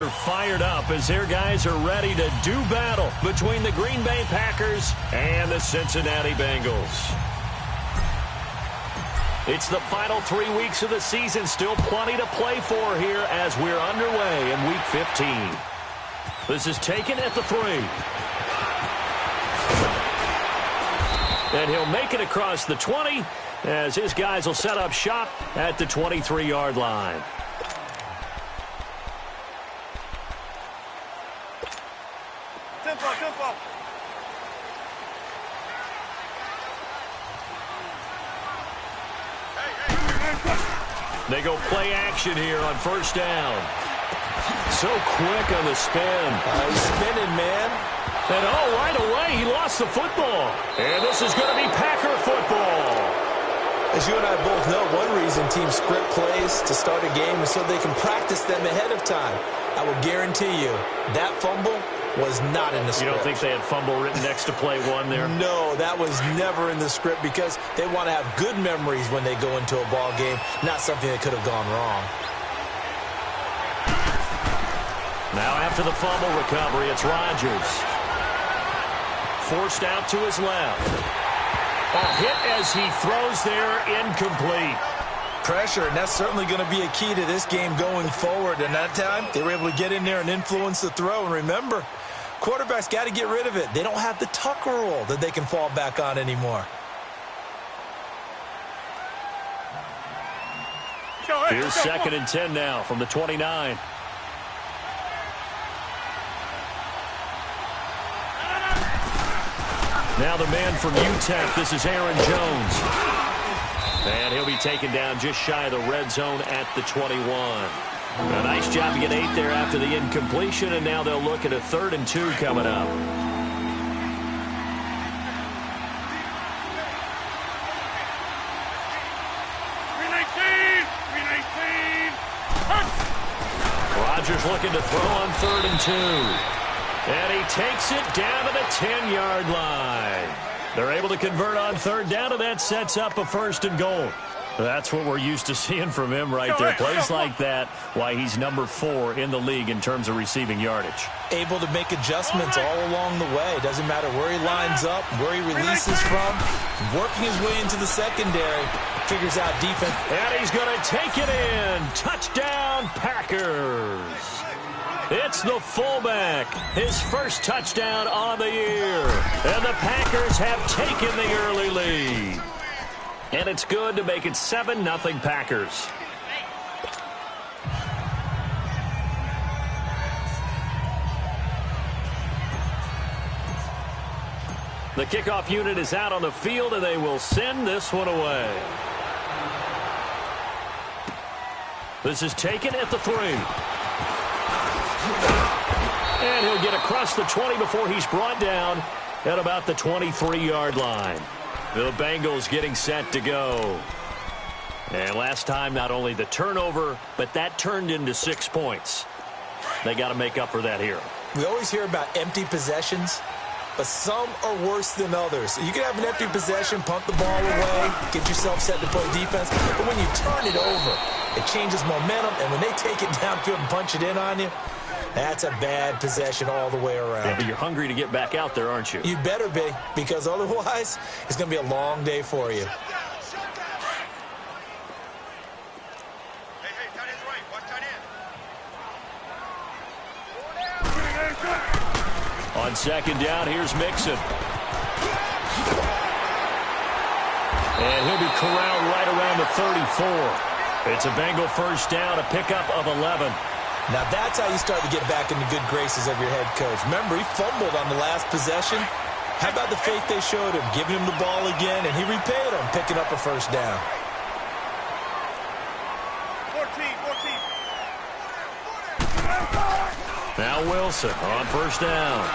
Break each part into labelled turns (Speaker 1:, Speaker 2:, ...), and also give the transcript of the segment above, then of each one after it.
Speaker 1: Fired up as their guys are ready to do battle between the Green Bay Packers and the Cincinnati Bengals. It's the final 3 weeks of the season. Still plenty to play for here as we're underway in Week 15. This is taken at the 3. And he'll make it across the 20 as his guys will set up shop at the 23-yard line. They go play action here on first down. So quick on the spin.
Speaker 2: He's spinning, man.
Speaker 1: And right away, he lost the football. And this is going to be Packer football.
Speaker 2: As you and I both know, one reason teams script plays to start a game is so they can practice them ahead of time. I will guarantee you, that fumble was not in the script.
Speaker 1: You don't think they had fumble written next to play one there?
Speaker 2: No, that was never in the script because they want to have good memories when they go into a ball game, not something that could have gone wrong.
Speaker 1: Now after the fumble recovery, it's Rodgers. Forced out to his left. A hit as he throws there, incomplete.
Speaker 2: Pressure, and that's certainly going to be a key to this game going forward. And that time, they were able to get in there and influence the throw. And remember, quarterbacks got to get rid of it. They don't have the Tucker rule that they can fall back on anymore.
Speaker 1: Here's 2nd and 10 now from the 29. Now the man from UTEP, this is Aaron Jones. And he'll be taken down just shy of the red zone at the 21. A nice job to get 8 there after the incompletion, and now they'll look at a 3rd and 2 coming up. Rodgers looking to throw on 3rd and 2. And he takes it down to the 10-yard line. They're able to convert on 3rd down, and that sets up a 1st and goal. That's what we're used to seeing from him right there. Plays like that, why he's number 4 in the league in terms of receiving yardage.
Speaker 2: Able to make adjustments all along the way. Doesn't matter where he lines up, where he releases from. Working his way into the secondary. Figures out defense.
Speaker 1: And he's going to take it in. Touchdown, Packers. It's the fullback, his first touchdown on the year. And the Packers have taken the early lead. And it's good to make it 7-0 Packers. The kickoff unit is out on the field, and they will send this one away. This is taken at the 3. And he'll get across the 20 before he's brought down at about the 23-yard line. The Bengals getting set to go. And last time, not only the turnover, but that turned into 6 points. They got to make up for that here.
Speaker 2: We always hear about empty possessions, but some are worse than others. You can have an empty possession, punt the ball away, get yourself set to play defense, but when you turn it over, it changes momentum, and when they take it downfield and punch it in on you, that's a bad possession all the way around.
Speaker 1: Yeah, but you're hungry to get back out there, aren't you?
Speaker 2: You better be, because otherwise, it's going to be a long day for you.
Speaker 1: On 2nd down, here's Mixon. And he'll be corralled right around the 34. It's a Bengal first down, a pickup of 11.
Speaker 2: Now that's how you start to get back in the good graces of your head coach. Remember, he fumbled on the last possession. How about the faith they showed him, giving him the ball again, and he repaid them, picking up a first down.
Speaker 3: 14.
Speaker 1: Now Wilson on first down.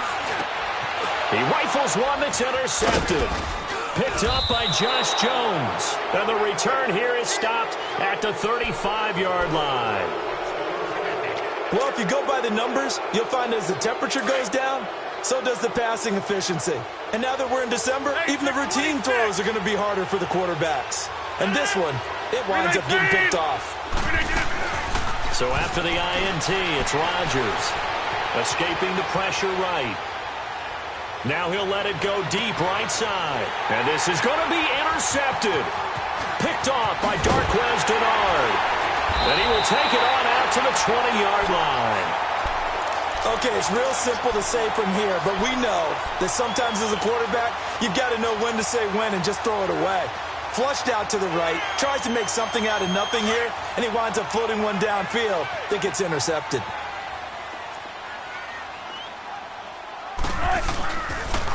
Speaker 1: He rifles one that's intercepted. Picked up by Josh Jones. And the return here is stopped at the 35-yard line.
Speaker 2: Well, if you go by the numbers, you'll find as the temperature goes down, so does the passing efficiency. And now that we're in December, even the routine throws are going to be harder for the quarterbacks. And this one, it winds up getting picked off.
Speaker 1: So after the INT, it's Rodgers. Escaping the pressure right. Now he'll let it go deep right side. And this is going to be intercepted. Picked off by Darquez Dennard. And he will take it on out to the 20-yard line.
Speaker 2: Okay, it's real simple to say from here, but we know that sometimes as a quarterback, you've got to know when to say when and just throw it away. Flushed out to the right, tries to make something out of nothing here, and he winds up floating one downfield. I think it's intercepted.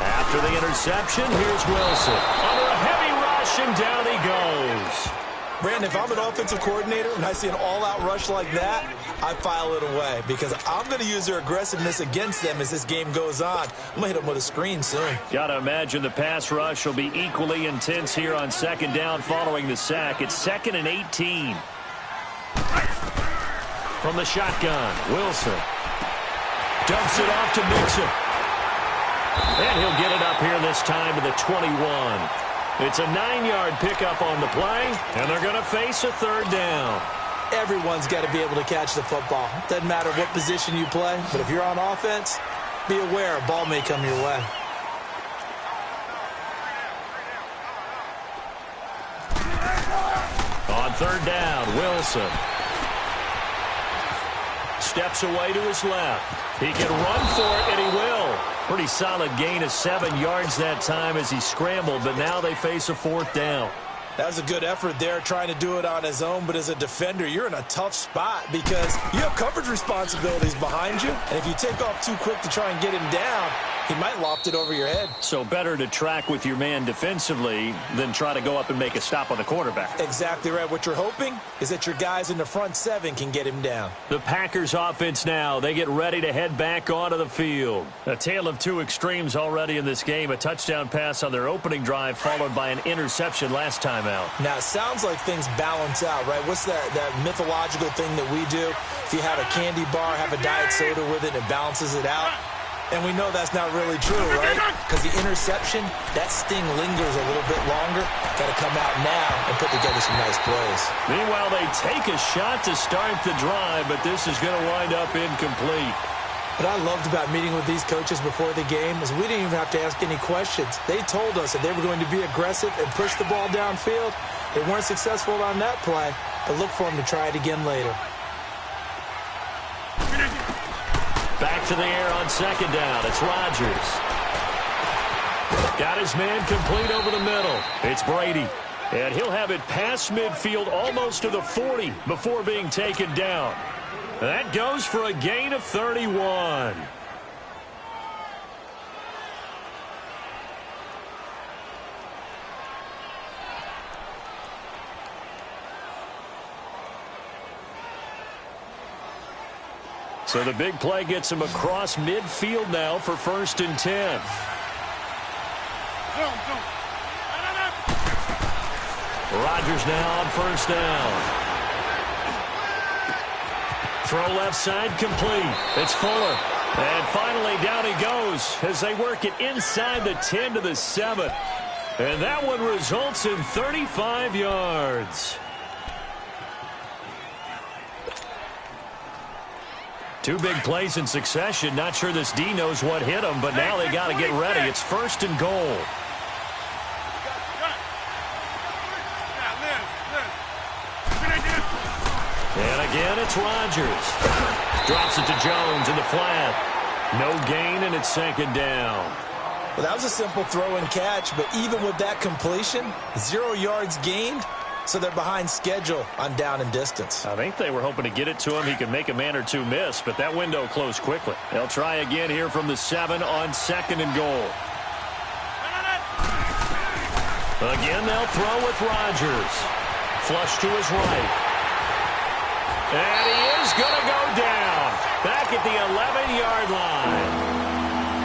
Speaker 1: After the interception, here's Wilson. Under a heavy rush, and down he goes.
Speaker 2: Brandon, if I'm an offensive coordinator and I see an all-out rush like that, I file it away because I'm going to use their aggressiveness against them as this game goes on. I'm going to hit them with a screen soon.
Speaker 1: Got to imagine the pass rush will be equally intense here on second down following the sack. It's 2nd and 18. From the shotgun, Wilson dumps it off to Mixon. And he'll get it up here this time to the 21. It's a 9-yard pickup on the play, and they're going to face a 3rd down.
Speaker 2: Everyone's got to be able to catch the football. Doesn't matter what position you play, but if you're on offense, be aware a ball may come your way.
Speaker 1: On 3rd down, Wilson steps away to his left. He can run for it, and he will. Pretty solid gain of 7 yards that time as he scrambled, but now they face a 4th down.
Speaker 2: That was a good effort there trying to do it on his own, but as a defender, you're in a tough spot because you have coverage responsibilities behind you, and if you take off too quick to try and get him down, he might loft it over your head.
Speaker 1: So better to track with your man defensively than try to go up and make a stop on the quarterback.
Speaker 2: Exactly right. What you're hoping is that your guys in the front 7 can get him down.
Speaker 1: The Packers offense now, they get ready to head back onto the field. A tale of two extremes already in this game. A touchdown pass on their opening drive followed by an interception last time out.
Speaker 2: Now, it sounds like things balance out, right? What's that mythological thing that we do? If you have a candy bar, have a diet soda with it, it balances it out. And we know that's not really true, right? Because the interception, that sting lingers a little bit longer. Got to come out now and put together some nice plays.
Speaker 1: Meanwhile, they take a shot to start the drive, but this is going to wind up incomplete.
Speaker 2: What I loved about meeting with these coaches before the game is we didn't even have to ask any questions. They told us that they were going to be aggressive and push the ball downfield. They weren't successful on that play, but look for them to try it again later.
Speaker 1: Back to the air on 2nd down. It's Rodgers. Got his man complete over the middle. It's Brady. And he'll have it past midfield almost to the 40 before being taken down. That goes for a gain of 31. So the big play gets him across midfield now for 1st and 10. Rodgers now on 1st down. Throw left side complete. It's Fuller. And finally down he goes as they work it inside the 10 to the 7. And that one results in 35 yards. Two big plays in succession. Not sure this D knows what hit him, but now they got to get ready. It's 1st and goal. And again, it's Rodgers. Drops it to Jones in the flat. No gain, and it's 2nd down.
Speaker 2: Well, that was a simple throw and catch, but even with that completion, 0 yards gained. So they're behind schedule on down and distance.
Speaker 1: I think they were hoping to get it to him. He could make a man or two miss, but that window closed quickly. They'll try again here from the 7 on 2nd and goal. Again, they'll throw with Rodgers. Flush to his right. And he is going to go down. Back at the 11-yard line.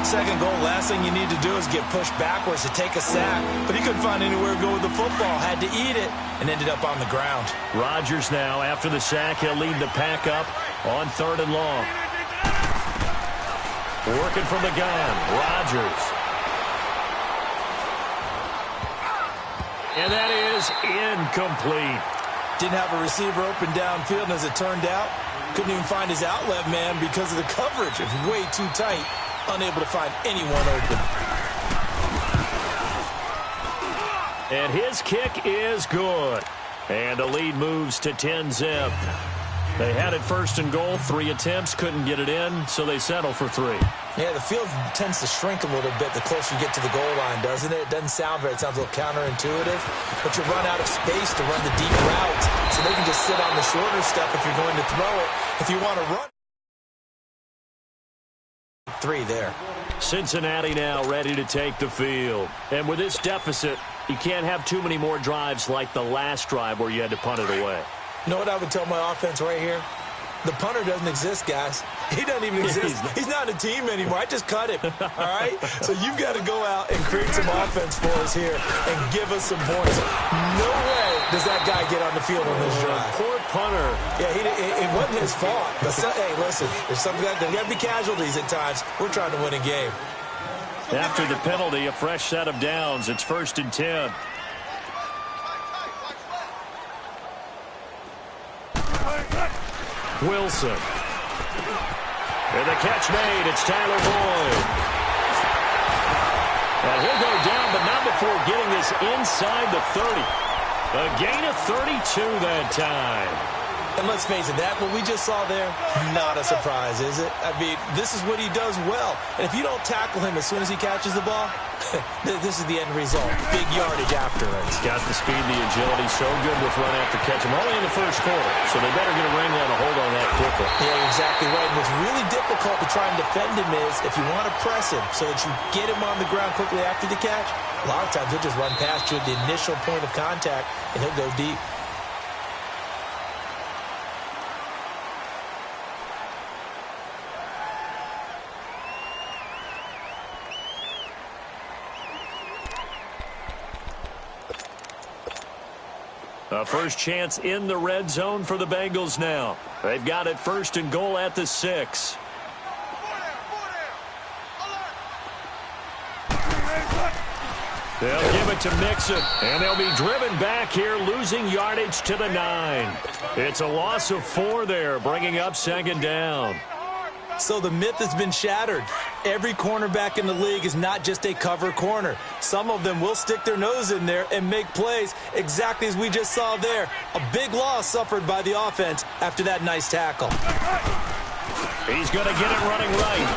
Speaker 2: 2nd goal, last thing you need to do is get pushed backwards to take a sack. But he couldn't find anywhere to go with the football. Had to eat it and ended up on the ground.
Speaker 1: Rodgers now, after the sack, he'll lead the pack up on 3rd and long. Working from the gun, Rodgers. And that is incomplete.
Speaker 2: Didn't have a receiver open downfield, and as it turned out, Couldn't even find his outlet, man, because of the coverage. It's way too tight. Unable to find anyone open.
Speaker 1: And his kick is good. And the lead moves to 10-zip. They had it first and goal, 3 attempts, couldn't get it in, so they settle for 3.
Speaker 2: Yeah, the field tends to shrink a little bit the closer you get to the goal line, doesn't it? It doesn't sound very, it sounds a little counterintuitive, but you run out of space to run the deep route, so they can just sit on the shorter stuff if you're going to throw it. If you want to run, 3 there.
Speaker 1: Cincinnati now ready to take the field. And with this deficit, you can't have too many more drives like the last drive where you had to punt it away.
Speaker 2: You know what I would tell my offense right here? The punter doesn't exist, guys. He doesn't even exist. He's not a team anymore. I just cut him, all right? So you've got to go out and create some offense for us here and give us some points. No way does that guy get on the field on this drive.
Speaker 1: Poor punter.
Speaker 2: Yeah, it wasn't his fault. But hey, listen, there's something there's got to be casualties at times. We're trying to win a game.
Speaker 1: After the penalty, a fresh set of downs. It's 1st and 10. Wilson. And the catch made. It's Tyler Boyd. And he'll go down, but not before getting this inside the 30. A gain of 32 that time.
Speaker 2: And let's face it, that what we just saw there, not a surprise, is it? I mean, this is what he does well. And if you don't tackle him as soon as he catches the ball, this is the end result. Big yardage after it.
Speaker 1: He's got the speed, the agility, so good with run after catch. I'm only in the first quarter, so they better get a wrangle and a hold on that quickly.
Speaker 2: Yeah, you're exactly right. And what's really difficult to try and defend him is if you want to press him so that you get him on the ground quickly after the catch, a lot of times he'll just run past you at the initial point of contact, and he'll go deep.
Speaker 1: A first chance in the red zone for the Bengals now. They've got it 1st and goal at the 6. They'll give it to Mixon, and they'll be driven back here, losing yardage to the 9. It's a loss of 4 there, bringing up 2nd down.
Speaker 2: So the myth has been shattered. Every cornerback in the league is not just a cover corner. Some of them will stick their nose in there and make plays exactly as we just saw there. A big loss suffered by the offense after that nice tackle.
Speaker 1: He's going to get it running right.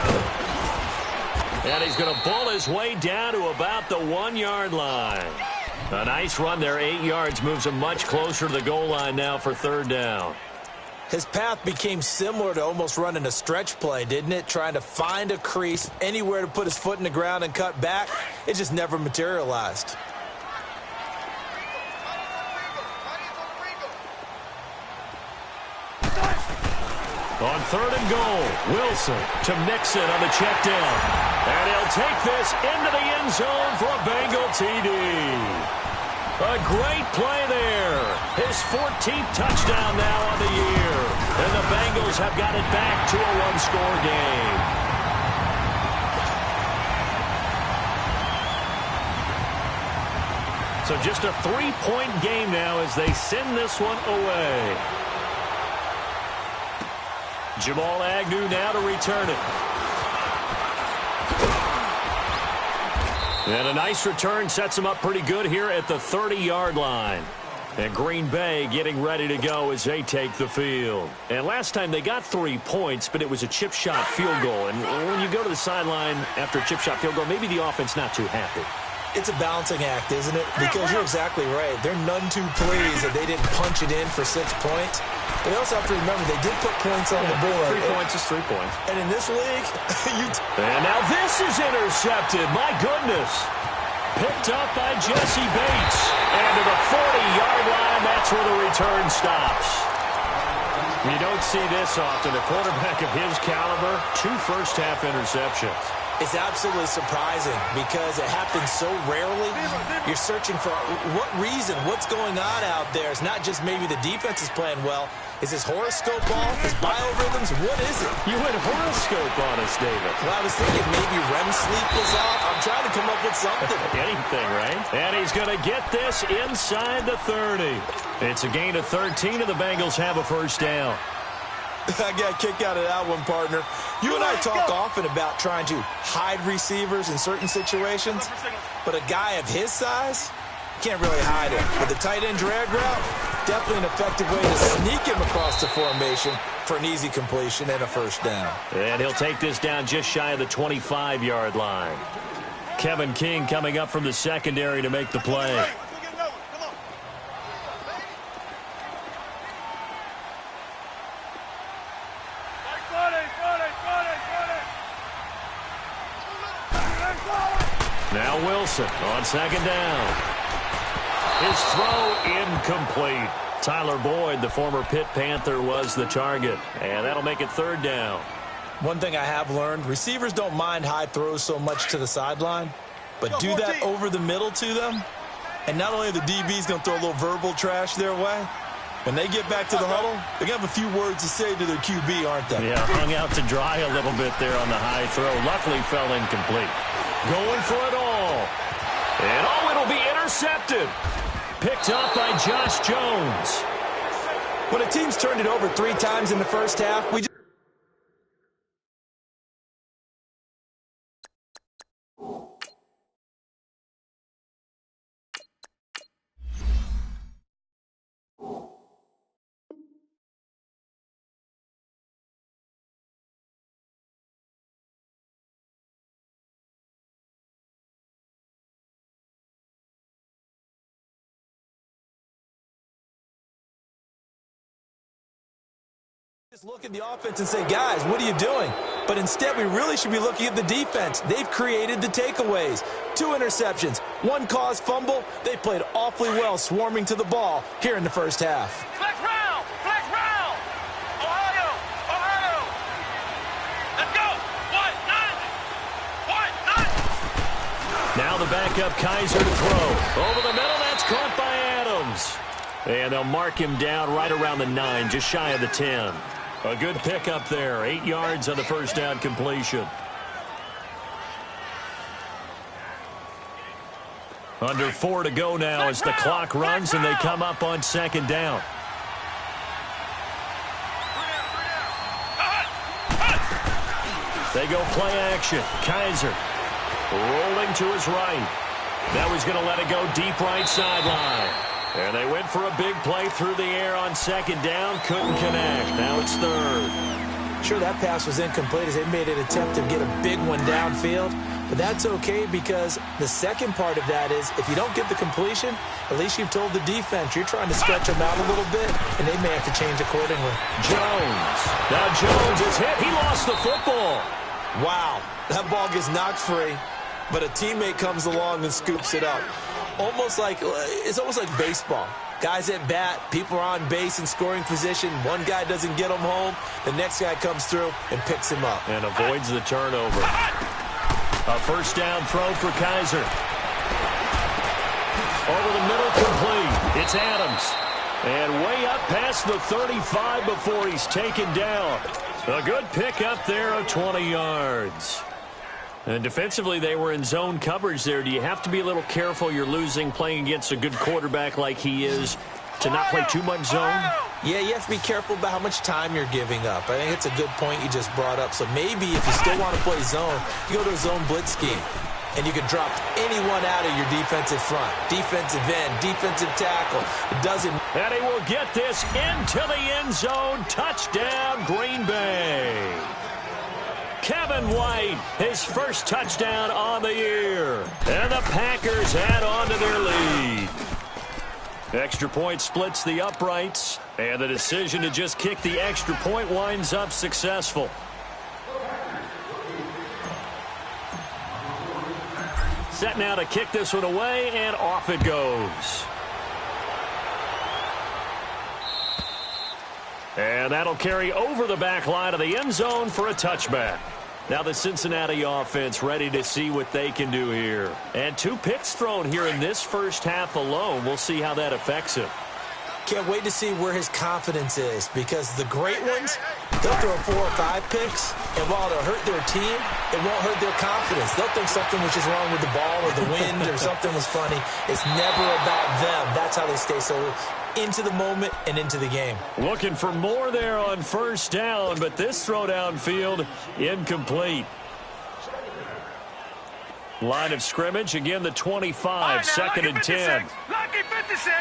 Speaker 1: And he's going to bull his way down to about the 1-yard line. A nice run there, 8 yards, moves him much closer to the goal line now for 3rd down.
Speaker 2: His path became similar to almost running a stretch play, didn't it? Trying to find a crease, anywhere to put his foot in the ground and cut back. It just never materialized.
Speaker 1: On 3rd and goal, Wilson to Mixon on the check down. And he'll take this into the end zone for a Bengal TD. A great play there. His 14th touchdown now on the year. And the Bengals have got it back to a 1-score game. So just a 3-point game now as they send this one away. Jamal Agnew now to return it. And a nice return sets him up pretty good here at the 30-yard line. And Green Bay getting ready to go as they take the field. And last time they got 3 points, but it was a chip shot field goal. And when you go to the sideline after a chip shot field goal, maybe the offense not too happy.
Speaker 2: It's a balancing act, isn't it? Because you're exactly right. They're none too pleased that they didn't punch it in for 6 points. But they also have to remember they did put points on the board.
Speaker 1: 3 points is 3 points.
Speaker 2: And in this league,
Speaker 1: and now this is intercepted. My goodness. Picked up by Jesse Bates. And to the 40-yard line, that's where the return stops. You don't see this often. A quarterback of his caliber, 2 first-half interceptions.
Speaker 2: It's absolutely surprising because it happens so rarely. You're searching for what reason, what's going on out there. It's not just maybe the defense is playing well. Is his horoscope off? His biorhythms? What is it?
Speaker 1: You went horoscope on us, David.
Speaker 2: Well, I was thinking maybe REM sleep was off. I'm trying to come up with something.
Speaker 1: Anything, right? And he's going to get this inside the 30. It's a gain of 13, and the Bengals have a first down.
Speaker 2: I got a kick out of that one, partner. You and I talk often about trying to hide receivers in certain situations, but a guy of his size can't really hide him. With the tight end drag route, definitely an effective way to sneak him across the formation for an easy completion and a first down.
Speaker 1: And he'll take this down just shy of the 25-yard line. Kevin King coming up from the secondary to make the play. Now Wilson on second down. His throw incomplete. Tyler Boyd, the former Pitt Panther, was the target. And that'll make it third down.
Speaker 2: One thing I have learned, receivers don't mind high throws so much to the sideline, but do that over the middle to them, and not only are the DBs going to throw a little verbal trash their way, when they get back to the huddle, they're going to have a few words to say to their QB, aren't they?
Speaker 1: Yeah, hung out to dry a little bit there on the high throw. Luckily fell incomplete. Going for it all. And it'll be intercepted. Picked up by Josh Jones.
Speaker 2: When a team's turned it over 3 times in the first half, we just look at the offense and say, guys, what are you doing? But instead, we really should be looking at the defense. They've created the takeaways. 2 interceptions, 1 caused fumble. They played awfully well swarming to the ball here in the first half.
Speaker 3: Flex round! Flex round! Ohio! Ohio! Let's go! 1-9! 1-9!
Speaker 1: Now the backup Kaiser to throw. Over the middle, that's caught by Adams. And they'll mark him down right around the 9, just shy of the 10. A good pickup there. 8 yards on the first down completion. Under 4 to go now as the clock runs and they come up on second down. They go play action. Kaiser rolling to his right. Now he's going to let it go deep right sideline. And they went for a big play through the air on second down. Couldn't connect. Now it's third.
Speaker 2: Sure, that pass was incomplete as they made an attempt to get a big one downfield. But that's okay because the second part of that is if you don't get the completion, at least you've told the defense you're trying to stretch them out a little bit, and they may have to change accordingly.
Speaker 1: Jones. Now Jones is hit. He lost the football.
Speaker 2: Wow, that ball gets knocked free, but a teammate comes along and scoops it up. It's almost like baseball. Guys at bat, people are on base in scoring position. One guy doesn't get him home. The next guy comes through and picks him up.
Speaker 1: And avoids the turnover. A first down throw for Kaiser. Over the middle, complete. It's Adams. And way up past the 35 before he's taken down. A good pickup there of 20 yards. And defensively, they were in zone coverage there. Do you have to be a little careful? You're losing playing against a good quarterback like he is to not play too much zone?
Speaker 2: Yeah, you have to be careful about how much time you're giving up. I think it's a good point you just brought up. So maybe if you still want to play zone, you go to a zone blitz scheme. And you can drop anyone out of your defensive front. Defensive end, defensive tackle. It doesn't.
Speaker 1: And he will get this into the end zone. Touchdown, Green Bay. Kevin White, his first touchdown on the year. And the Packers add on to their lead. Extra point splits the uprights. And the decision to just kick the extra point winds up successful. Set now to kick this one away, and off it goes. And that'll carry over the back line of the end zone for a touchback. Now the Cincinnati offense ready to see what they can do here. And 2 picks thrown here in this first half alone. We'll see how that affects him.
Speaker 2: Can't wait to see where his confidence is because the great ones, they'll throw 4 or 5 picks, and while it'll hurt their team, it won't hurt their confidence. They'll think something was just wrong with the ball or the wind or something was funny. It's never about them. That's how they stay so into the moment and into the game.
Speaker 1: Looking for more there on first down, but this throw downfield incomplete. Line of scrimmage, again the 25, second and 10.
Speaker 3: Lucky 56.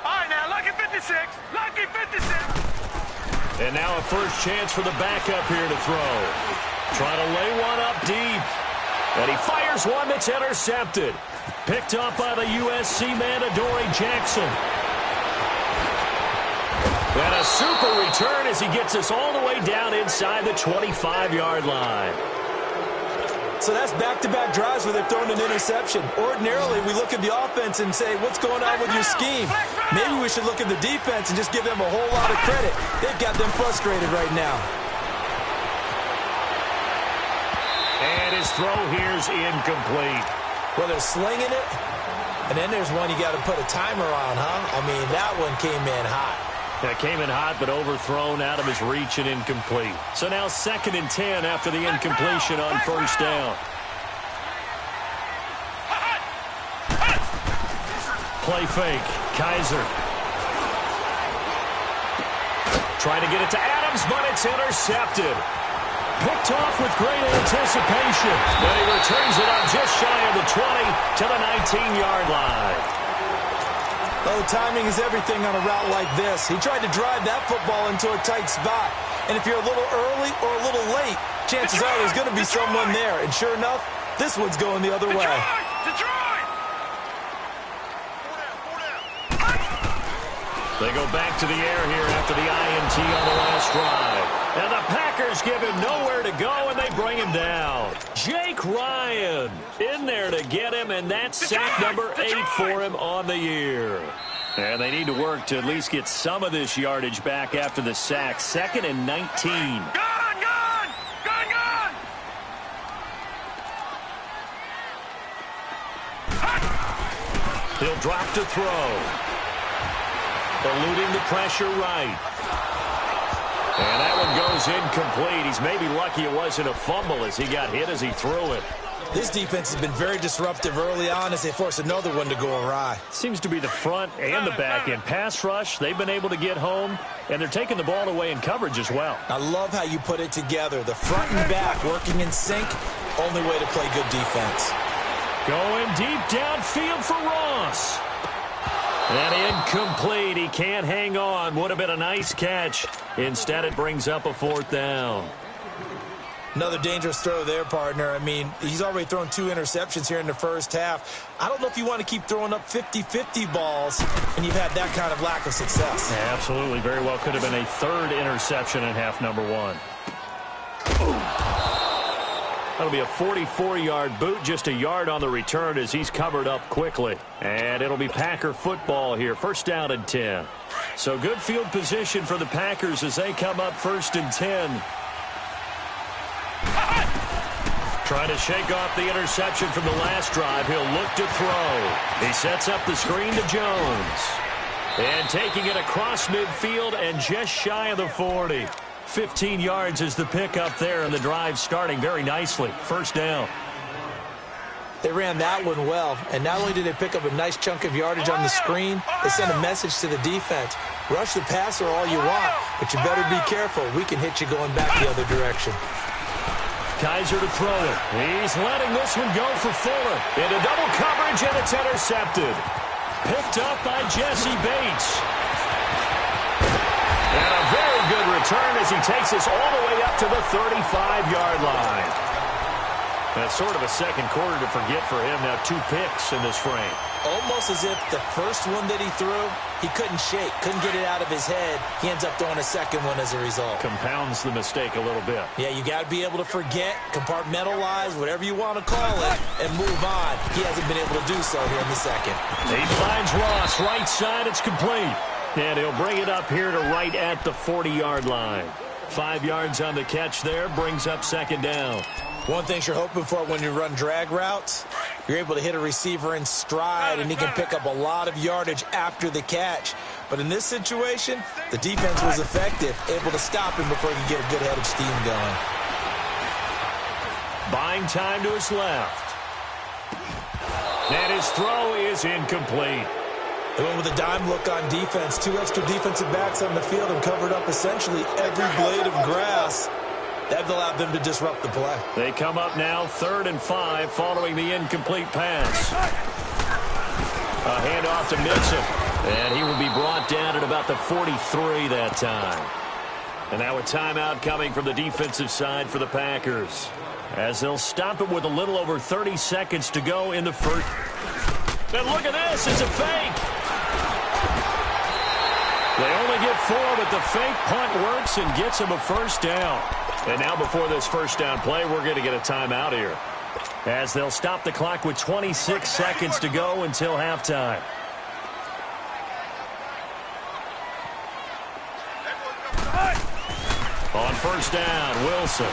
Speaker 3: All right, now, lucky 56. Lucky 56.
Speaker 1: And now a first chance for the backup here to throw. Trying to lay one up deep. And he fires one that's intercepted. Picked up by the USC man, Adoree Jackson. And a super return as he gets us all the way down inside the 25-yard line.
Speaker 2: So that's back-to-back drives where they've thrown an interception. Ordinarily, we look at the offense and say, what's going on with your scheme? Maybe we should look at the defense and just give them a whole lot of credit. They've got them frustrated right now.
Speaker 1: And his throw here's incomplete.
Speaker 2: Well, they're slinging it, and then there's one you got to put a timer on, huh? I mean, that one came in hot.
Speaker 1: That came in hot, but overthrown out of his reach and incomplete. So now second and 10 after the incompletion on first down. Play fake. Kaiser. Trying to get it to Adams, but it's intercepted. Picked off with great anticipation. But he returns it on just shy of the 20 to the 19-yard line.
Speaker 2: Oh, timing is everything on a route like this. He tried to drive that football into a tight spot. And if you're a little early or a little late, chances are there's going to be someone there. And sure enough, this one's going the other way.
Speaker 1: They go back to the air here after the INT on the last drive. And the Packers give him nowhere to go, and they bring him down. Jake Ryan in there to get him, and that's sack number 8 for him on the year. And they need to work to at least get some of this yardage back after the sack. Second and 19.
Speaker 3: Gone!
Speaker 1: He'll drop to throw. Eluding the pressure right. And that one goes incomplete. He's maybe lucky it wasn't a fumble as he got hit as he threw it.
Speaker 2: This defense has been very disruptive early on as they force another one to go awry.
Speaker 1: Seems to be the front and the back end. Pass rush, they've been able to get home, and they're taking the ball away in coverage as well.
Speaker 2: I love how you put it together. The front and back working in sync, only way to play good defense.
Speaker 1: Going deep downfield for Ross. And incomplete. He can't hang on. Would have been a nice catch. Instead, it brings up a fourth down.
Speaker 2: Another dangerous throw there, partner. I mean, he's already thrown 2 interceptions here in the first half. I don't know if you want to keep throwing up 50-50 balls when you've had that kind of lack of success.
Speaker 1: Yeah, absolutely. Very well could have been a 3rd interception in half number 1. That'll be a 44-yard boot, just a yard on the return as he's covered up quickly. And it'll be Packer football here, first down and 10. So good field position for the Packers as they come up first and 10. Trying to shake off the interception from the last drive. He'll look to throw. He sets up the screen to Jones. And taking it across midfield and just shy of the 40. 15 yards is the pickup there, and the drive starting very nicely. First down.
Speaker 2: They ran that one well, and not only did they pick up a nice chunk of yardage on the screen, they sent a message to the defense. Rush the passer all you want, but you better be careful. We can hit you going back the other direction.
Speaker 1: Kaiser to throw it. He's letting this one go for Fuller. Into double coverage, and it's intercepted. Picked up by Jesse Bates. And a very good return as he takes us all the way up to the 35-yard line. That's sort of a second quarter to forget for him. Now 2 picks in this frame.
Speaker 2: Almost as if the first one that he threw, he couldn't shake, couldn't get it out of his head. He ends up throwing a second one as a result.
Speaker 1: Compounds the mistake a little bit.
Speaker 2: Yeah, you got to be able to forget, compartmentalize, whatever you want to call it, and move on. He hasn't been able to do so here in the second.
Speaker 1: He finds Ross, right side, it's complete. And he'll bring it up here to right at the 40-yard line. 5 yards on the catch there, brings up second down.
Speaker 2: One thing you're hoping for when you run drag routes, you're able to hit a receiver in stride, and he can pick up a lot of yardage after the catch. But in this situation, the defense was effective, able to stop him before he could get a good head of steam going.
Speaker 1: Buying time to his left. And his throw is incomplete.
Speaker 2: They went with a dime look on defense. 2 extra defensive backs on the field and covered up essentially every blade of grass. That allowed them to disrupt the play.
Speaker 1: They come up now 3rd and 5 following the incomplete pass. A handoff to Mixon. And he will be brought down at about the 43 that time. And now a timeout coming from the defensive side for the Packers, as they'll stop it with a little over 30 seconds to go in the first. And look at this. It's a fake. They only get 4, but the fake punt works and gets him a first down. And now before this first down play, we're going to get a timeout here, as they'll stop the clock with 26 seconds to go until halftime. On first down, Wilson.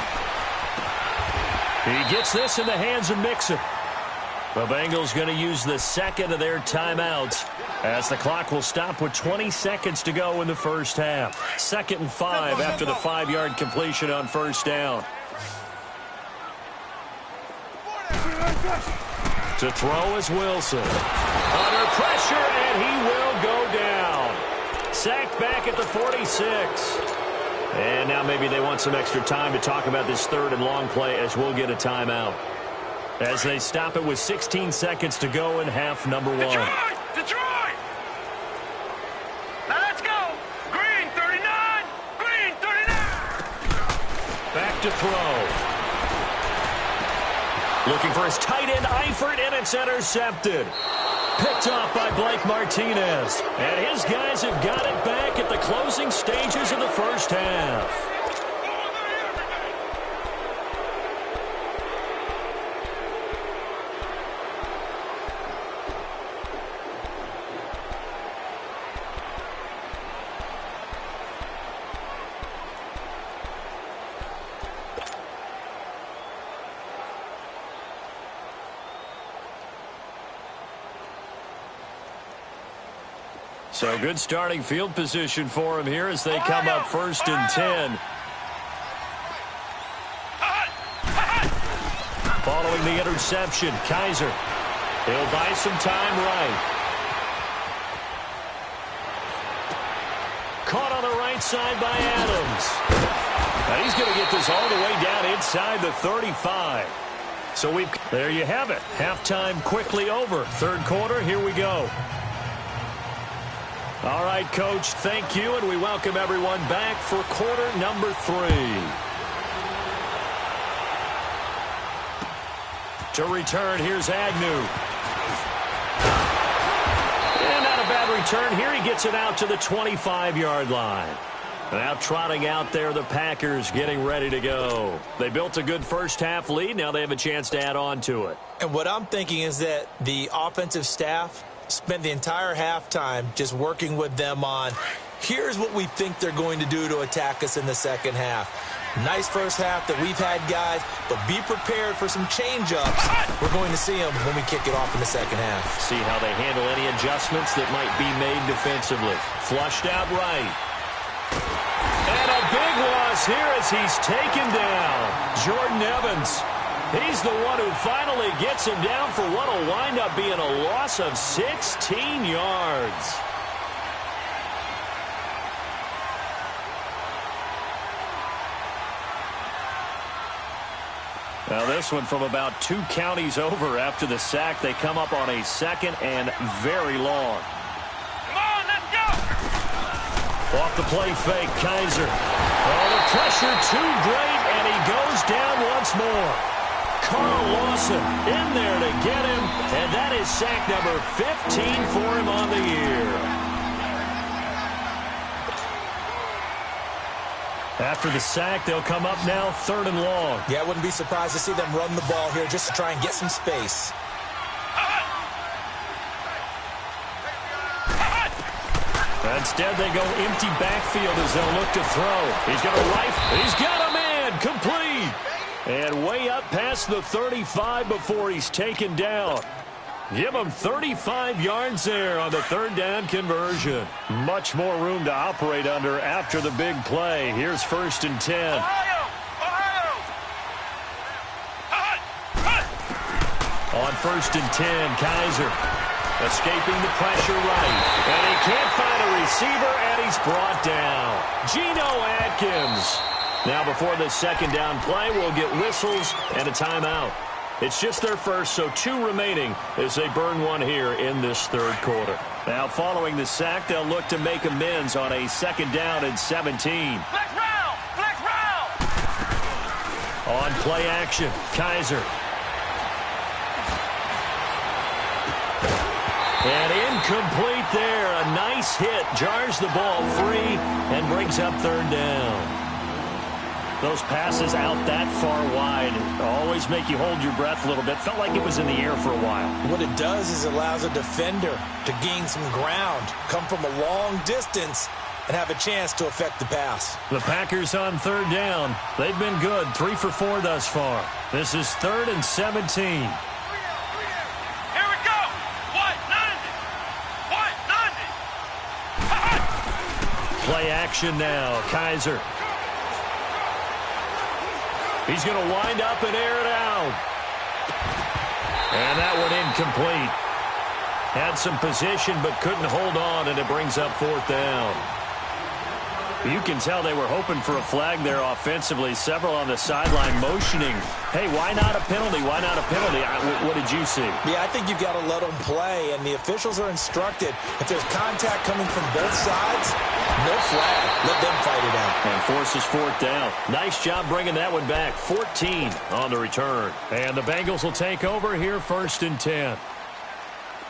Speaker 1: He gets this in the hands of Mixon. The Bengals going to use the second of their timeouts, as the clock will stop with 20 seconds to go in the first half. 2nd and 5 after the 5-yard completion on first down. To throw is Wilson. Under pressure, and he will go down. Sacked back at the 46. And now maybe they want some extra time to talk about this 3rd and long play, as we'll get a timeout, as they stop it with 16 seconds to go in half number 1.
Speaker 3: Detroit! Now let's go! Green 39! Green 39!
Speaker 1: Back to throw. Looking for his tight end, Eifert, and it's intercepted. Picked off by Blake Martinez. And his guys have got it back at the closing stages of the first half. So good starting field position for him here as they come up 1st and 10. Following the interception, Kaiser. He'll buy some time right. Caught on the right side by Adams. Now he's going to get this all the way down inside the 35. So there you have it. Halftime quickly over. 3rd quarter, here we go. All right, Coach, thank you, and we welcome everyone back for quarter number 3. To return, here's Agnew. And not a bad return here. He gets it out to the 25-yard line. Now trotting out there, the Packers getting ready to go. They built a good first half lead. Now they have a chance to add on to it.
Speaker 2: And what I'm thinking is that the offensive staff spent the entire halftime just working with them on, here's what we think they're going to do to attack us in the second half. Nice first half that we've had, guys, but be prepared for some change-ups. We're going to see them when we kick it off in the second half.
Speaker 1: See how they handle any adjustments that might be made defensively. Flushed out right. And a big loss here as he's taken down. Jordan Evans. He's the one who finally gets him down for what will wind up being a loss of 16 yards. Now this one from about 2 counties over after the sack. They come up on a 2nd and very long.
Speaker 3: Come on, let's go!
Speaker 1: Off the play fake, Kaiser. Oh, the pressure too great, and he goes down once more. Carl Lawson in there to get him, and that is sack number 15 for him on the year. After the sack, they'll come up now 3rd and long.
Speaker 2: Yeah, I wouldn't be surprised to see them run the ball here just to try and get some space.
Speaker 1: Instead, they go empty backfield as they'll look to throw. He's going to rifle. He's got a man. Complete. And way up past the 35 before he's taken down. Give him 35 yards there on the 3rd down conversion. Much more room to operate under after the big play. Here's 1st and 10. On 1st and 10, Kaiser escaping the pressure right. And he can't find a receiver, and he's brought down. Geno Atkins. Now before this second down play, we'll get whistles and a timeout. It's just their first, so 2 remaining as they burn one here in this third quarter. Now following the sack, they'll look to make amends on a 2nd down and 17.
Speaker 3: Flex round! Flex round!
Speaker 1: On play action, Kaiser. And incomplete there. A nice hit. Jars the ball free and brings up 3rd down. Those passes out that far wide always make you hold your breath a little bit. Felt like it was in the air for a while.
Speaker 2: What it does is it allows a defender to gain some ground, come from a long distance, and have a chance to affect the pass.
Speaker 1: The Packers on 3rd down. They've been good. 3 for 4 thus far. This is 3rd and 17.
Speaker 3: Here we go! White 90!
Speaker 1: Play action now. Kaiser. He's going to wind up and air it out. And that one incomplete. Had some position but couldn't hold on, and it brings up 4th down. You can tell they were hoping for a flag there offensively. Several on the sideline motioning. Hey, why not a penalty? Why not a penalty? What did you see?
Speaker 2: Yeah, I think you've got to let them play, and the officials are instructed. If there's contact coming from both sides, no flag. Let them fight it out.
Speaker 1: And forces 4th down. Nice job bringing that one back. 14 on the return. And the Bengals will take over here 1st and 10.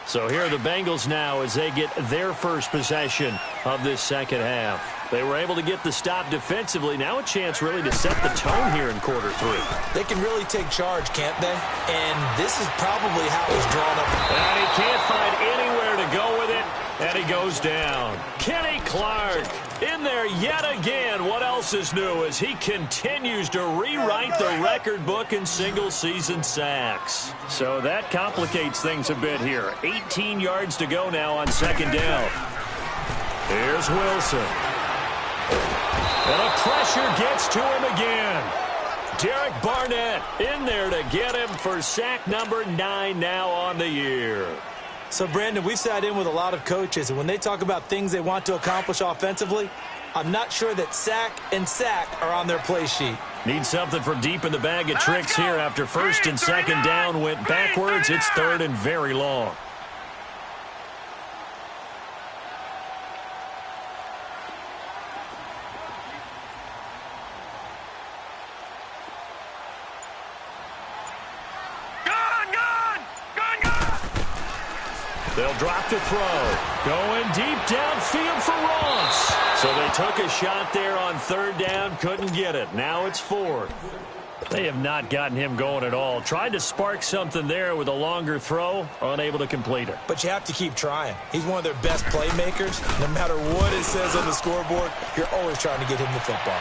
Speaker 1: So here are the Bengals now as they get their first possession of this second half. They were able to get the stop defensively. Now a chance really to set the tone here in quarter 3.
Speaker 2: They can really take charge, can't they? And this is probably how it's drawn up.
Speaker 1: And he can't find anywhere to go with it, and he goes down. Kenny Clark in there yet again. What else is new as he continues to rewrite the record book in single-season sacks. So that complicates things a bit here. 18 yards to go now on 2nd down. Here's Wilson. And the pressure gets to him again. Derek Barnett in there to get him for sack number 9 now on the year.
Speaker 2: So, Brandon, we've sat in with a lot of coaches, and when they talk about things they want to accomplish offensively, I'm not sure that sack and sack are on their play sheet.
Speaker 1: Need something from deep in the bag of tricks here after 1st and 2nd down went backwards. It's 3rd and very long. They'll drop the throw. Going deep downfield for Ross. So they took a shot there on 3rd down. Couldn't get it. Now it's 4th. They have not gotten him going at all. Tried to spark something there with a longer throw. Unable to complete it.
Speaker 2: But you have to keep trying. He's one of their best playmakers. No matter what it says on the scoreboard, you're always trying to get him the football.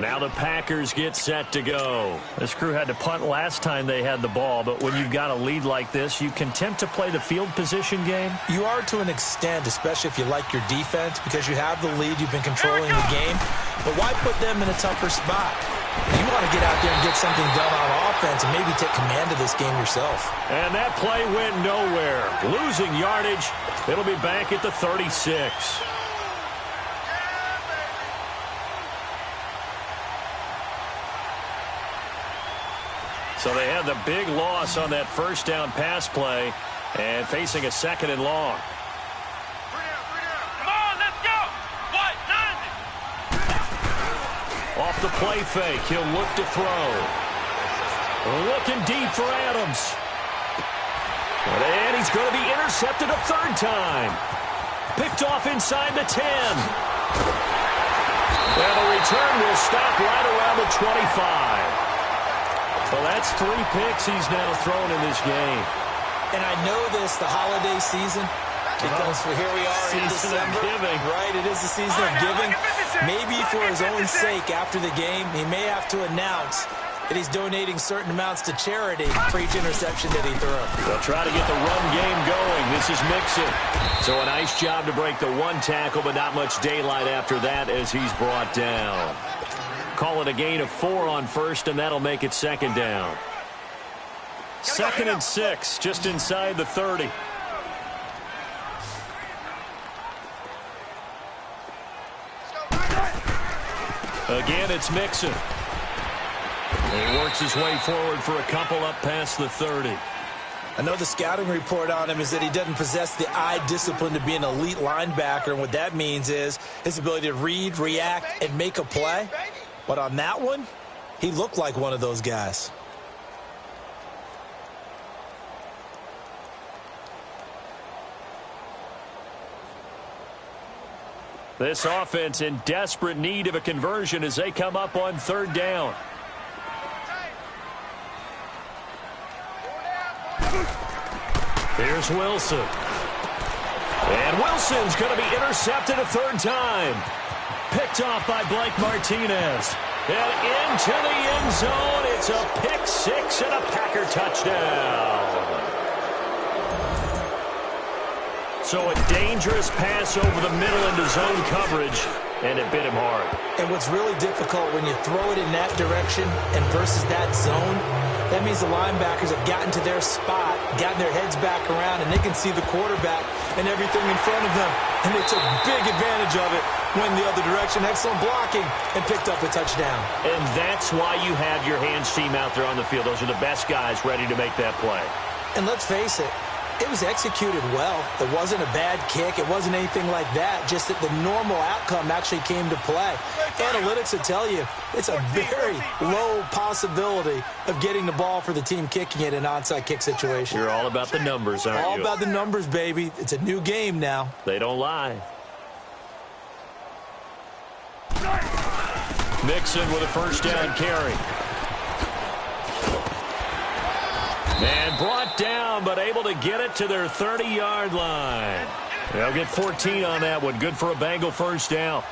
Speaker 1: Now the Packers get set to go. This crew had to punt last time they had the ball, but when you've got a lead like this, you can tempt to play the field position game.
Speaker 2: You are to an extent, especially if you like your defense, because you have the lead, you've been controlling the game. But why put them in a tougher spot? You want to get out there and get something done on offense and maybe take command of this game yourself.
Speaker 1: And that play went nowhere. Losing yardage. It'll be back at the 36. So they had the big loss on that 1st down pass play and facing a 2nd and long.
Speaker 3: Come on, let's go! White 90!
Speaker 1: Off the play fake, he'll look to throw. Looking deep for Adams. And he's going to be intercepted a 3rd time. Picked off inside the 10. And the return will stop right around the 25. Well, that's 3 picks he's now thrown in this game.
Speaker 2: And I know this, the holiday season, because here we are in December.
Speaker 1: Giving.
Speaker 2: Right, it is the season of giving. Maybe for his own sake after the game, he may have to announce that he's donating certain amounts to charity for each interception that he threw.
Speaker 1: They'll try to get the run game going. This is Mixon. So a nice job to break the 1 tackle, but not much daylight after that as he's brought down. call it a gain of 4 on first, and that'll make it second down. 2nd and 6, just inside the 30. Again, it's Mixon. He works his way forward for a couple up past the 30.
Speaker 2: I know the scouting report on him is that he doesn't possess the eye discipline to be an elite linebacker, and what that means is his ability to read, react, and make a play. But on that one, he looked like one of those guys.
Speaker 1: This offense in desperate need of a conversion as they come up on 3rd down. Here's Wilson. And Wilson's going to be intercepted a 3rd time. Picked off by Blake Martinez. And into the end zone. It's a pick 6 and a Packer touchdown. So a dangerous pass over the middle into zone coverage, and it bit him hard.
Speaker 2: And what's really difficult when you throw it in that direction and versus that zone, that means the linebackers have gotten to their spot, gotten their heads back around, and they can see the quarterback and everything in front of them. And they took big advantage of it, went the other direction, excellent blocking, and picked up a touchdown.
Speaker 1: And that's why you have your hands team out there on the field. Those are the best guys ready to make that play.
Speaker 2: And let's face it, it was executed well. It wasn't a bad kick. It wasn't anything like that. Just that the normal outcome actually came to play. Analytics will tell you it's a very low possibility of getting the ball for the team kicking it in an onside kick situation.
Speaker 1: You're all about the numbers, aren't you?
Speaker 2: All about the numbers, baby. It's a new game now.
Speaker 1: They don't lie. Mixon with a 1st down carry. And brought down, but able to get it to their 30-yard line. They'll get 14 on that one. Good for a Bengal 1st down.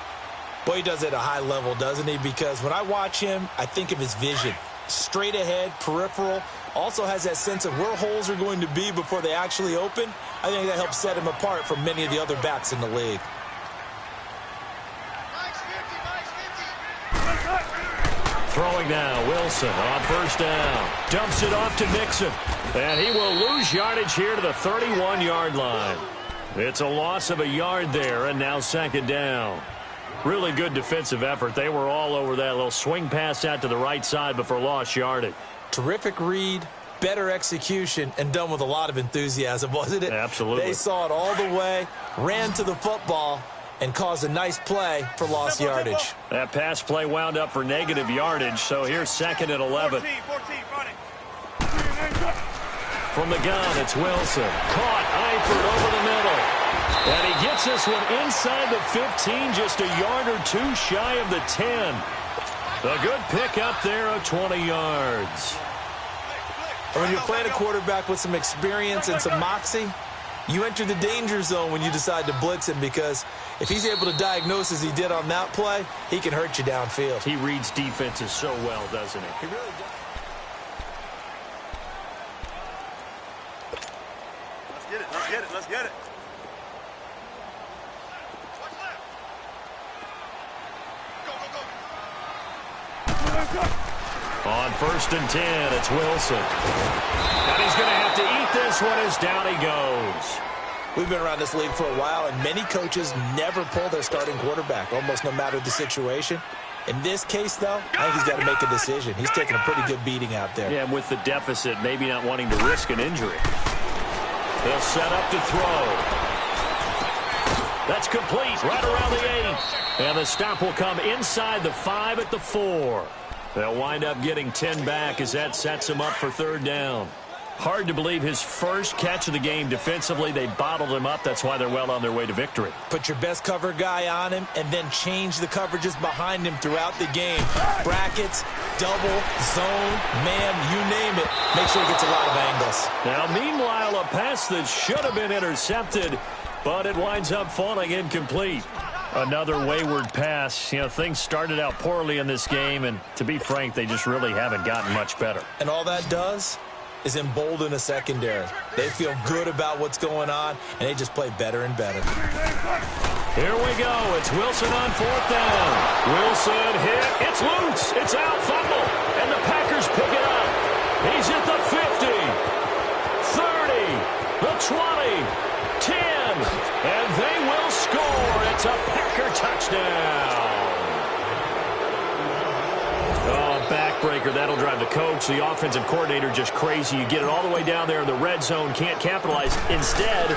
Speaker 2: Boy, he does it at a high level, doesn't he? Because when I watch him, I think of his vision. Straight ahead, peripheral. Also has that sense of where holes are going to be before they actually open. I think that helps set him apart from many of the other backs in the league.
Speaker 1: Throwing now, Wilson on 1st down. Dumps it off to Mixon. And he will lose yardage here to the 31-yard line. It's a loss of a yard there, and now 2nd down. Really good defensive effort. They were all over that little swing pass out to the right side before lost yardage.
Speaker 2: Terrific read, better execution, and done with a lot of enthusiasm, wasn't it?
Speaker 1: Absolutely.
Speaker 2: They saw it all the way, ran to the football, and caused a nice play for lost yardage.
Speaker 1: That pass play wound up for negative yardage, so here's 2nd and 11.
Speaker 3: 14, running.
Speaker 1: From the gun, it's Wilson. Caught, Eifert over the middle. And he gets this one inside the 15, just a yard or 2 shy of the 10. A good pick up there of 20 yards.
Speaker 2: And when you're playing a quarterback with some experience and some moxie, you enter the danger zone when you decide to blitz him, because if he's able to diagnose as he did on that play, he can hurt you downfield.
Speaker 1: He reads defenses so well, doesn't he?
Speaker 2: He really does.
Speaker 3: Let's get it.
Speaker 1: On 1st and 10, it's Wilson. And he's going to have to eat this one as down he goes.
Speaker 2: We've been around this league for a while, and many coaches never pull their starting quarterback, almost no matter the situation. In this case, though, I think he's got to make a decision. He's taking a pretty good beating out there.
Speaker 1: Yeah, and with the deficit, maybe not wanting to risk an injury. They'll set up to throw. That's complete, right around the 8. And the stop will come inside the 5 at the 4. They'll wind up getting 10 back as that sets him up for 3rd down. Hard to believe his first catch of the game defensively. They bottled him up. That's why they're well on their way to victory.
Speaker 2: Put your best cover guy on him and then change the coverages behind him throughout the game. Brackets, double, zone, man, you name it. Make sure he gets a lot of angles.
Speaker 1: Now, meanwhile, a pass that should have been intercepted, but it winds up falling incomplete. Another wayward pass. You know, things started out poorly in this game, and to be frank, they just really haven't gotten much better.
Speaker 2: And all that does is embolden a secondary. They feel good about what's going on, and they just play better and better.
Speaker 1: Here we go. It's Wilson on fourth down. Wilson hit. It's loose. It's out. Fumble. And the Packers pick it up. He's at the 50, 30, the 20, 10, and they will score. It's a Packer touchdown. Oh, backbreaker. That'll drive the coach, the offensive coordinator, just crazy. You get it all the way down there in the red zone, can't capitalize. Instead,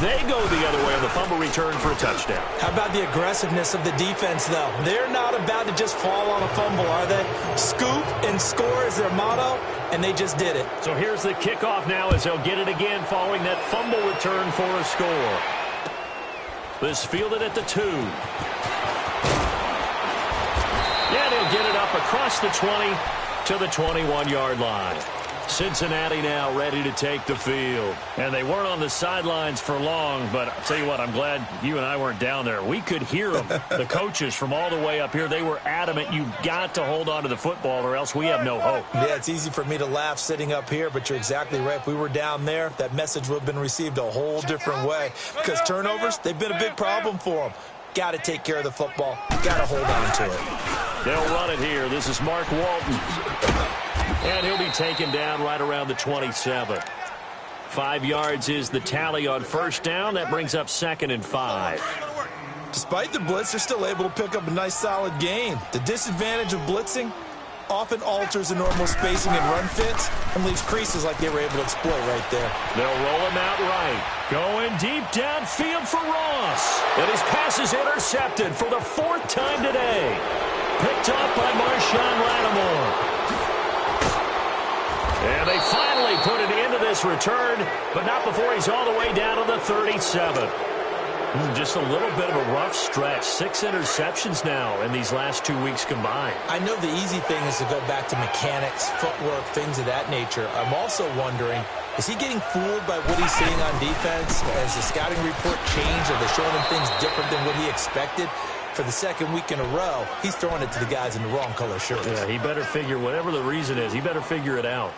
Speaker 1: they go the other way on the fumble return for a touchdown.
Speaker 2: How about the aggressiveness of the defense, though? They're not about to just fall on a fumble, are they? Scoop and score is their motto, and they just did it.
Speaker 1: So here's the kickoff now as they'll get it again following that fumble return for a score. This fielded at the 2. Yeah, they'll get it up across the 20 to the 21-yard line. Cincinnati now ready to take the field. And they weren't on the sidelines for long, but I'll tell you what, I'm glad you and I weren't down there. We could hear them, the coaches from all the way up here. They were adamant, you've got to hold on to the football or else we have no hope.
Speaker 2: Yeah, it's easy for me to laugh sitting up here, but you're exactly right. If we were down there, that message would have been received a whole different way. Because turnovers, they've been a big problem for them. Got to take care of the football. Got to hold on to it.
Speaker 1: They'll run it here. This is Mark Walton. And he'll be taken down right around the 27. 5 yards is the tally on first down. That brings up 2nd and 5.
Speaker 2: Despite the blitz, they're still able to pick up a nice solid gain. The disadvantage of blitzing often alters the normal spacing and run fits and leaves creases like they were able to exploit right there.
Speaker 1: They'll roll him out right. Going deep downfield for Ross. And his pass is intercepted for the 4th time today. Picked off by Marshawn Lattimore. And they finally put it into this return, but not before he's all the way down to the 37. Just a little bit of a rough stretch. 6 interceptions now in these last 2 weeks combined.
Speaker 2: I know the easy thing is to go back to mechanics, footwork, things of that nature. I'm also wondering, is he getting fooled by what he's seeing on defense? Has the scouting report changed? Are they showing him things different than what he expected? For the 2nd week in a row, he's throwing it to the guys in the wrong color shirts.
Speaker 1: Yeah, he better figure, whatever the reason is, he better figure it out.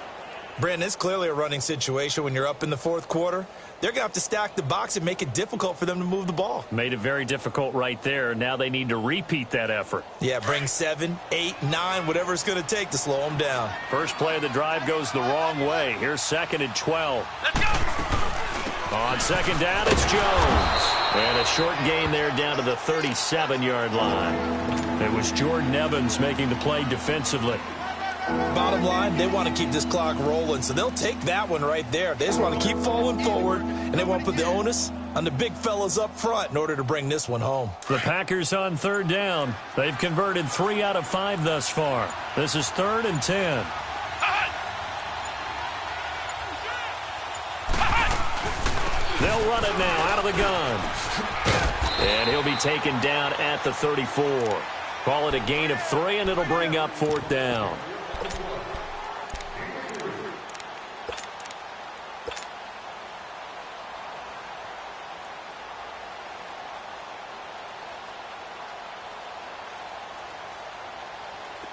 Speaker 2: Brandon, it's clearly a running situation when you're up in the 4th quarter. They're going to have to stack the box and make it difficult for them to move the ball.
Speaker 1: Made it very difficult right there. Now they need to repeat that effort.
Speaker 2: Yeah, bring 7, 8, 9, whatever it's going to take to slow them down.
Speaker 1: First play of the drive goes the wrong way. Here's 2nd and 12.
Speaker 3: Let's go!
Speaker 1: On 2nd down, it's Jones. And a short gain there down to the 37-yard line. It was Jordan Evans making the play defensively.
Speaker 2: Bottom line, they want to keep this clock rolling, so they'll take that one right there. They just want to keep falling forward, and they want to put the onus on the big fellas up front in order to bring this one home.
Speaker 1: The Packers on 3rd down. They've converted 3 out of 5 thus far. This is 3rd and 10. They'll run it now out of the gun. And he'll be taken down at the 34. Call it a gain of 3, and it'll bring up 4th down.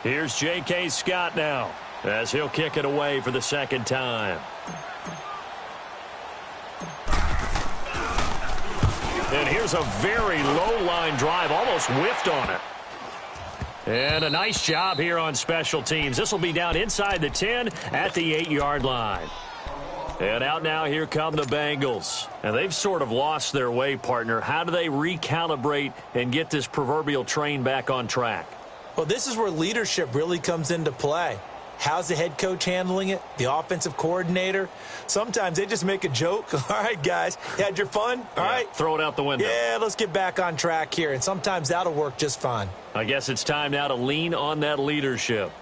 Speaker 1: Here's J.K. Scott now as he'll kick it away for the 2nd time. And here's a very low-line drive, almost whiffed on it. And a nice job here on special teams. This will be down inside the 10 at the 8-yard line. And out now, here come the Bengals. And they've sort of lost their way, partner. How do they recalibrate and get this proverbial train back on track?
Speaker 2: Well, this is where leadership really comes into play. How's the head coach handling it? The offensive coordinator? Sometimes they just make a joke. All right, guys, you had your fun? All right.
Speaker 1: Throw it out the window.
Speaker 2: Yeah, let's get back on track here. And sometimes that'll work just fine.
Speaker 1: I guess it's time now to lean on that leadership.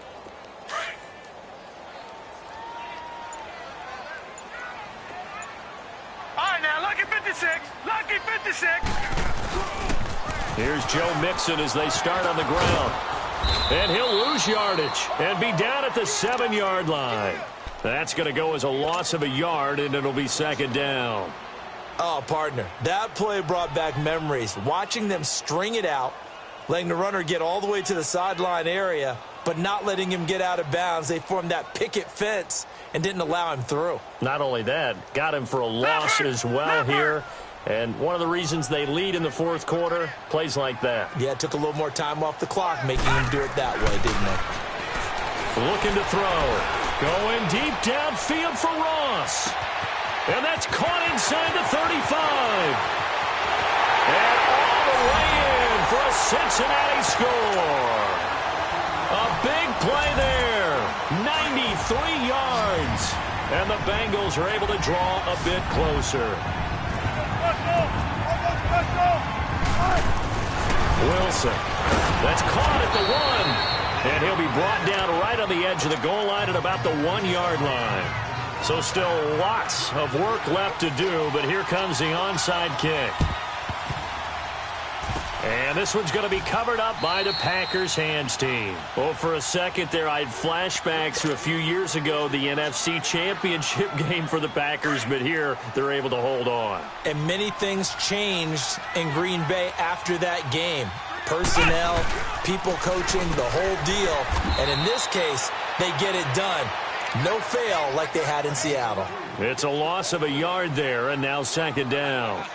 Speaker 3: All right, now, lucky 56. Lucky 56.
Speaker 1: Here's Joe Mixon as they start on the ground. And he'll lose yardage and be down at the 7-yard line. That's going to go as a loss of a yard, and it'll be 2nd down.
Speaker 2: Oh, partner, that play brought back memories. Watching them string it out, letting the runner get all the way to the sideline area, but not letting him get out of bounds. They formed that picket fence and didn't allow him through.
Speaker 1: Not only that, got him for a loss as well here. And one of the reasons they lead in the fourth quarter, plays like that.
Speaker 2: Yeah, it took a little more time off the clock, making him do it that way, didn't it?
Speaker 1: Looking to throw. Going deep downfield for Ross. And that's caught inside the 35. And all the way in for a Cincinnati score. A big play there. 93 yards. And the Bengals are able to draw a bit closer. Wilson. That's caught at the 1. And he'll be brought down right on the edge of the goal line at about the 1-yard line. So still lots of work left to do, but here comes the onside kick. And this one's going to be covered up by the Packers hands team. Well, for a second there, I had flashbacks to a few years ago, the NFC Championship game for the Packers, but here they're able to hold on.
Speaker 2: And many things changed in Green Bay after that game. Personnel, people coaching, the whole deal. And in this case, they get it done. No fail like they had in Seattle.
Speaker 1: It's a loss of a yard there, and now second down.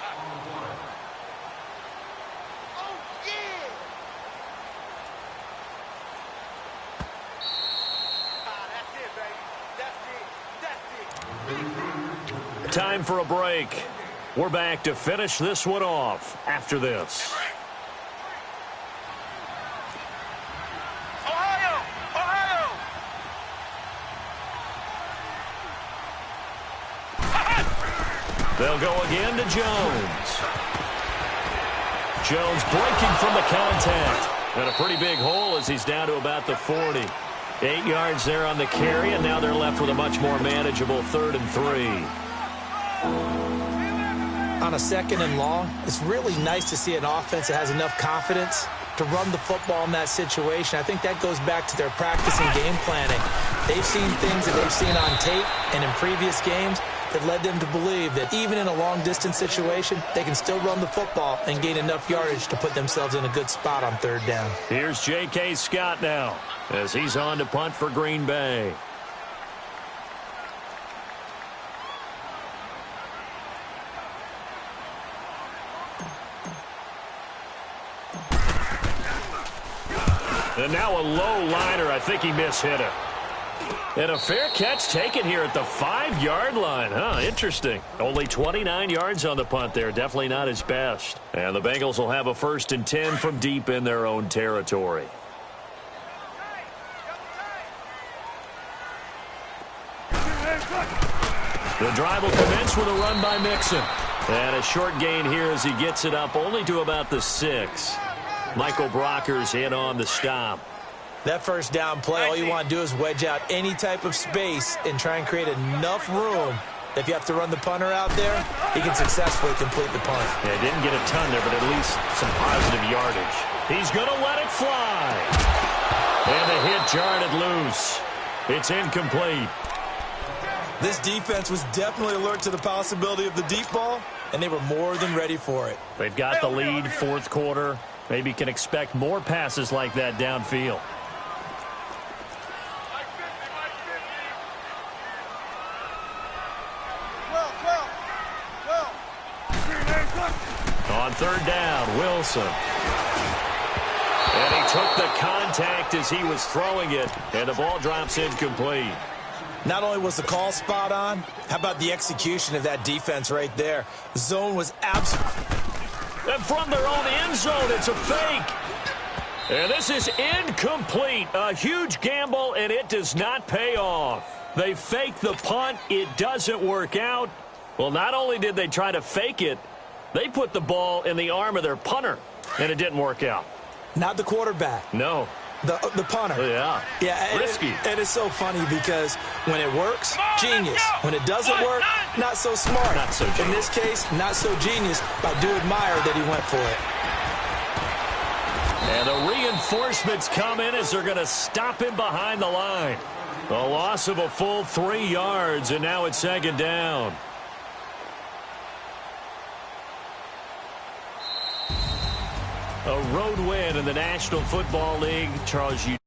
Speaker 1: Time for a break. We're back to finish this one off after this.
Speaker 3: Ohio! Ohio!
Speaker 1: They'll go again to Jones. Jones breaking from the contact. And a pretty big hole as he's down to about the 40. 8 yards there on the carry, and now they're left with a much more manageable 3rd and 3.
Speaker 2: On a 2nd and long, it's really nice to see an offense that has enough confidence to run the football in that situation. I think that goes back to their practice and game planning. They've seen things that they've seen on tape and in previous games that led them to believe that even in a long-distance situation, they can still run the football and gain enough yardage to put themselves in a good spot on 3rd down.
Speaker 1: Here's J.K. Scott now as he's on to punt for Green Bay. And now a low liner. I think he mishit it. And a fair catch taken here at the 5-yard line. Interesting. Only 29 yards on the punt there. Definitely not his best. And the Bengals will have a 1st and 10 from deep in their own territory. The drive will commence with a run by Mixon. And a short gain here as he gets it up only to about the 6. Michael Brocker's in on the stop.
Speaker 2: That 1st down play, all you want to do is wedge out any type of space and try and create enough room. If you have to run the punter out there, he can successfully complete the punt.
Speaker 1: Yeah, didn't get a ton there, but at least some positive yardage. He's going to let it fly. And the hit jarred it loose. It's incomplete.
Speaker 2: This defense was definitely alert to the possibility of the deep ball, and they were more than ready for it.
Speaker 1: They've got the lead, 4th quarter. Maybe can expect more passes like that downfield. On 3rd down, Wilson. And he took the contact as he was throwing it, and the ball drops incomplete.
Speaker 2: Not only was the call spot on, how about the execution of that defense right there? The zone was absolute.
Speaker 1: And from their own end zone, it's a fake. And this is incomplete. A huge gamble, and it does not pay off. They fake the punt. It doesn't work out. Well, not only did they try to fake it, they put the ball in the arm of their punter, and it didn't work out.
Speaker 2: Not the quarterback.
Speaker 1: No.
Speaker 2: The punter.
Speaker 1: Yeah.
Speaker 2: Yeah.
Speaker 1: Risky.
Speaker 2: And it's so funny because when it works, genius. When it doesn't work, not so smart.
Speaker 1: Not so genius.
Speaker 2: In this case, not so genius, but I do admire that he went for it.
Speaker 1: And the reinforcements come in as they're going to stop him behind the line. A loss of a full 3 yards, and now it's 2nd down. A road win in the National Football League. Charles, you